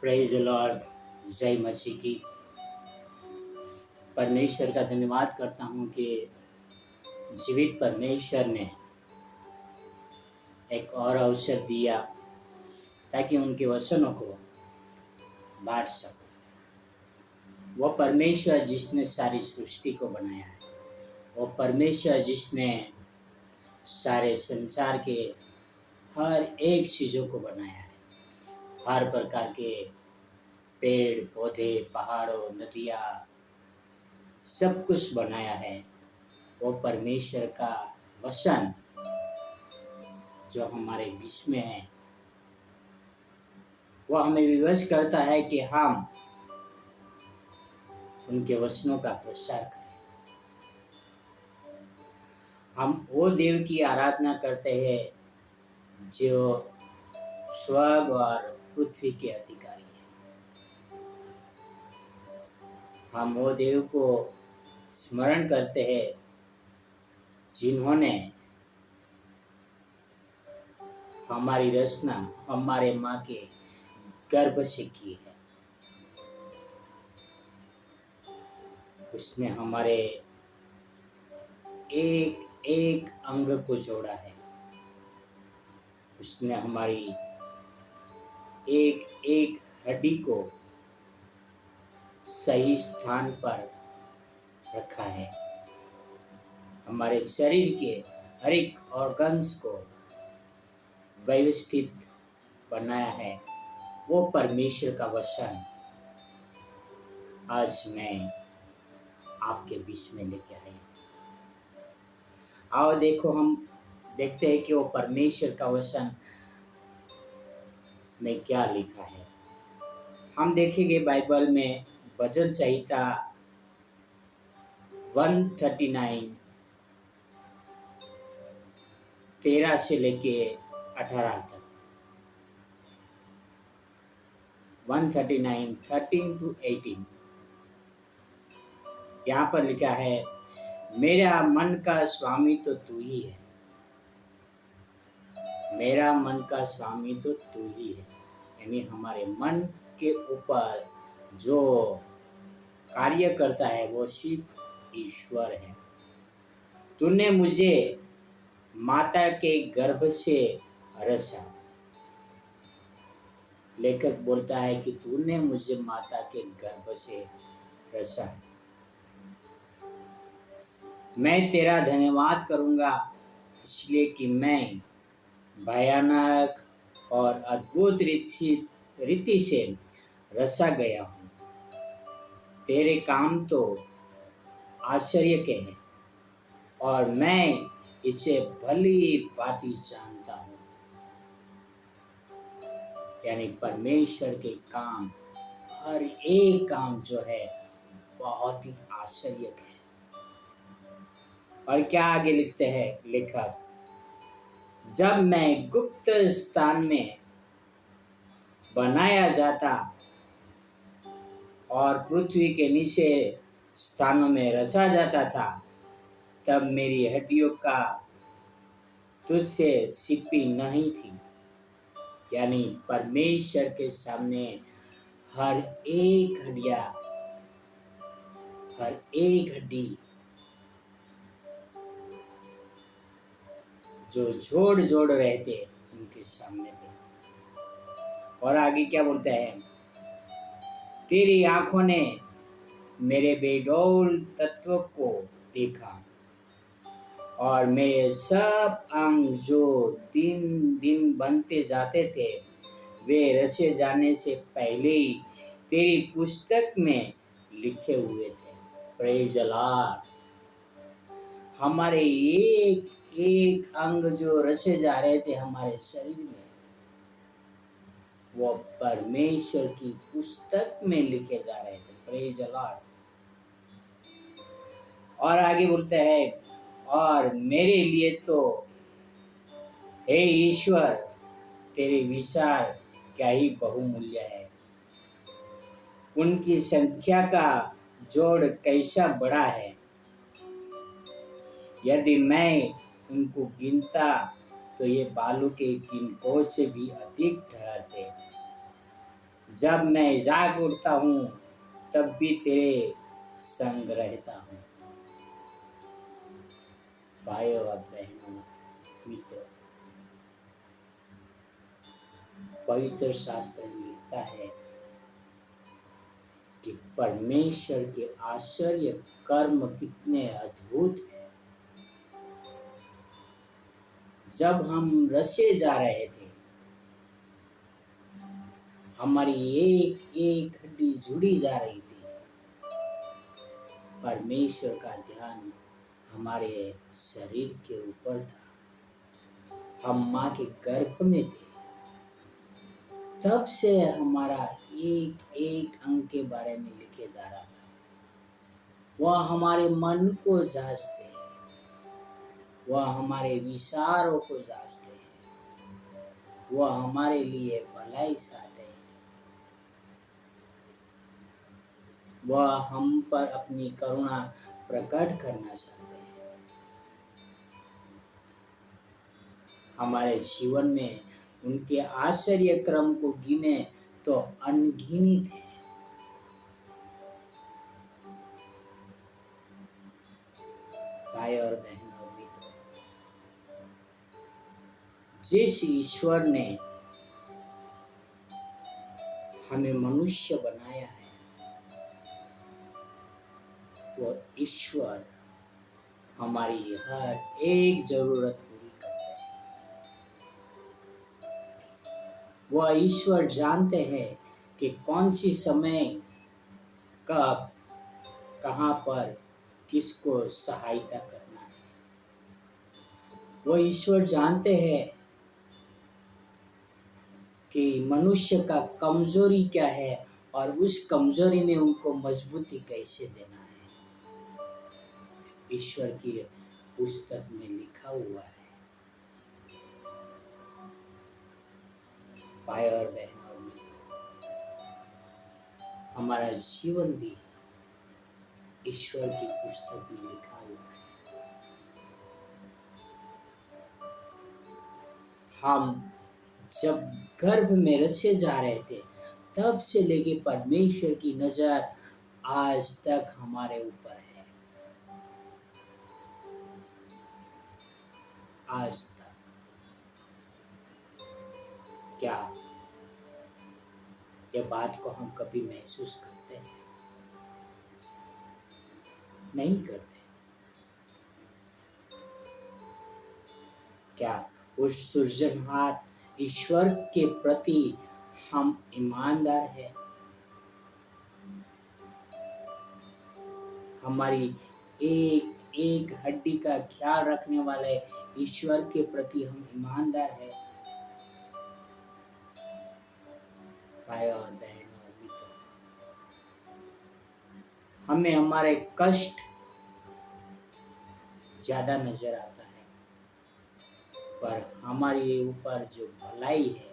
Praise Lord. जय मसीह की। परमेश्वर का धन्यवाद करता हूँ कि जीवित परमेश्वर ने एक और अवसर दिया ताकि उनके वचनों को बांट सकूं। वो परमेश्वर जिसने सारी सृष्टि को बनाया है, वो परमेश्वर जिसने सारे संसार के हर एक चीज़ों को बनाया है, हर प्रकार के पेड़ पौधे पहाड़ों नदियाँ सब कुछ बनाया है। वो परमेश्वर का वचन जो हमारे बीच में है, वो हमें विवश करता है कि हम उनके वचनों का प्रचार करें। हम वो देव की आराधना करते हैं जो स्वर्ग और पृथ्वी के अधिकारी है। हम वो देव को स्मरण करते हैं जिन्होंने हमारी रचना हमारे माँ के गर्भ से की है। उसने हमारे एक एक अंग को जोड़ा है। उसने हमारी एक एक हड्डी को सही स्थान पर रखा है। हमारे शरीर के हर एक ऑर्गन्स को व्यवस्थित बनाया है। वो परमेश्वर का वचन आज मैं आपके बीच में लेके आया। आओ देखो, हम देखते हैं कि वो परमेश्वर का वचन में क्या लिखा है। हम देखेंगे बाइबल में भजन संहिता 139 13 से लेके 18 तक। 139 13 to 18 यहाँ पर लिखा है, मेरा मन का स्वामी तो तू ही है। मेरा मन का स्वामी तो तू ही है, यानी हमारे मन के ऊपर जो कार्य करता है वो सिर्फ ईश्वर है। तूने मुझे माता के गर्भ से रचा। लेखक बोलता है कि तूने मुझे माता के गर्भ से रचा है। मैं तेरा धन्यवाद करूंगा इसलिए कि मैं भयानक और अद्भुत रीति से रचा गया हूँ। तेरे काम तो आश्चर्य के हैं और मैं इसे भली भांति जानता हूँ। यानी परमेश्वर के काम, हर एक काम जो है बहुत ही आश्चर्य है। और क्या आगे लिखते हैं लेखक, जब मैं गुप्त स्थान में बनाया जाता और पृथ्वी के नीचे स्थानों में रचा जाता था, तब मेरी हड्डियों का तुझसे सिपी नहीं थी। यानी परमेश्वर के सामने हर एक हड्डी जो जोड़ जोड़ रहे थे उनके सामने थे। और आगे क्या बोलता है, तेरी आंखों ने मेरे बेडौल तत्व को देखा और मेरे सब अंग जो दिन दिन बनते जाते थे वे रचे जाने से पहले ही तेरी पुस्तक में लिखे हुए थे। Praise the Lord. हमारे एक एक अंग जो रचे जा रहे थे हमारे शरीर में, वो परमेश्वर की पुस्तक में लिखे जा रहे थे। Praise the Lord. और आगे बोलते हैं, और मेरे लिए तो हे ईश्वर तेरे विचार क्या ही बहुमूल्य है। उनकी संख्या का जोड़ कैसा बड़ा है। यदि मैं उनको गिनता तो ये बालू के किनकों से भी अधिक ठहरते। जब मैं जाग उठता हूँ तब भी तेरे संग रहता हूँ। भाइयों और बहनों, मित्रों, पवित्र शास्त्र लिखता है कि परमेश्वर के आश्चर्य कर्म कितने अद्भुत हैं। जब हम रचे जा रहे थे, हमारी एक एक हड्डी जुड़ी जा रही थी, परमेश्वर का ध्यान हमारे शरीर के ऊपर था। हम माँ के गर्भ में थे, तब से हमारा एक एक अंग के बारे में लिखे जा रहा था। वह हमारे मन को जांचते हैं, वह हमारे विचारों को जांचते हैं, वह हमारे लिए भलाई चाहते हैं, वह हम पर अपनी करुणा प्रकट करना चाहते हैं। हमारे जीवन में उनके आश्चर्य क्रम को गिने तो अनगिनत है। भाई और बहनों, मित्रों, जिस ईश्वर ने हमें मनुष्य बनाया है, वो ईश्वर हमारी हर एक जरूरत पूरी करते हैं। वह ईश्वर जानते हैं कि कौन सी समय, कब, कहाँ पर किसको सहायता करना है। वह ईश्वर जानते हैं कि मनुष्य का कमजोरी क्या है और उस कमजोरी में उनको मजबूती कैसे देना है। ईश्वर की पुस्तक में लिखा हुआ है। भाई और बहनों, हमारा जीवन भी ईश्वर की पुस्तक में लिखा हुआ है। हम जब गर्भ में रचे जा रहे थे, तब से लेके परमेश्वर की नजर आज तक हमारे ऊपर है। आज तक क्या ये बात को हम कभी महसूस करते हैं? नहीं करते। क्या उस सृजनहार ईश्वर के प्रति हम ईमानदार हैं? हमारी एक एक हड्डी का ख्याल रखने वाले ईश्वर के प्रति हम ईमानदार हैं? भाई और बहनों और मित्रों, हमें हमारे कष्ट ज्यादा नजर आता है, पर हमारे ऊपर जो भलाई है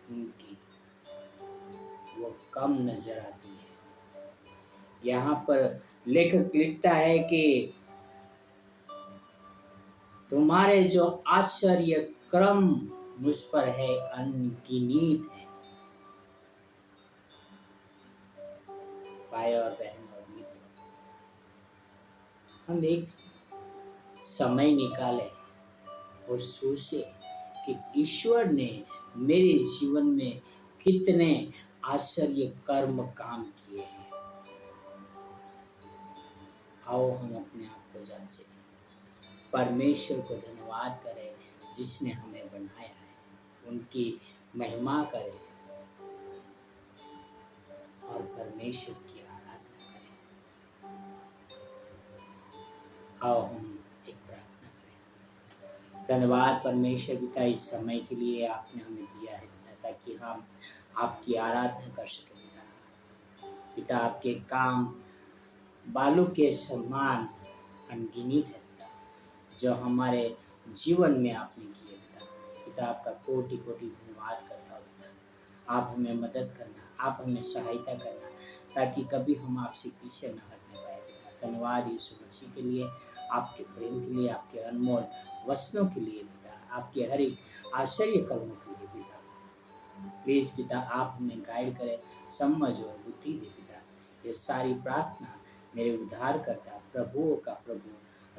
उनकी वो कम नजर आती है। यहाँ पर लेखक लिखता है कि तुम्हारे जो आश्चर्य क्रम मुझ पर है अनगिनत है। भाई और बहनों और मित्रों, हम एक समय निकाले और सोचे कि ईश्वर ने मेरे जीवन में कितने आश्चर्य कर्म काम किए हैं। आओ हम अपने आप को जांचें, परमेश्वर को धन्यवाद करें जिसने हमें बनाया है, उनकी महिमा करें और परमेश्वर की आराधना करें। आओ हम एक प्रार्थना करें। धन्यवाद परमेश्वर पिता, इस समय के लिए आपने हमें दिया है पिता, ताकि हम आपकी आराधना कर सकें पिता। आपके काम बालू के समान अनगिनत है पिता, जो हमारे जीवन में आपने किए पिता। आपका कोटि कोटि धन्यवाद करता हूँ पिता। आप हमें मदद करना, आप हमें सहायता करना, ताकि कभी हम आपसे पीछे न हटने पाए पिता। धन्यवाद यीशु मसीह के लिए, आपके प्रेम के लिए, आपके अनमोल वचनों के लिए पिता, आपके हर एक आश्चर्य कर्मों के लिए पिता। प्लीज पिता आप हमें गाइड करें, समझ और बुद्धि दे पिता। ये सारी प्रार्थना मेरे उद्धार करता, प्रभुओं का प्रभु,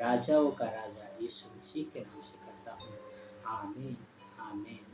राजाओं का राजा यीशु मसीह के नाम से करता हूँ। आमीन, आमीन।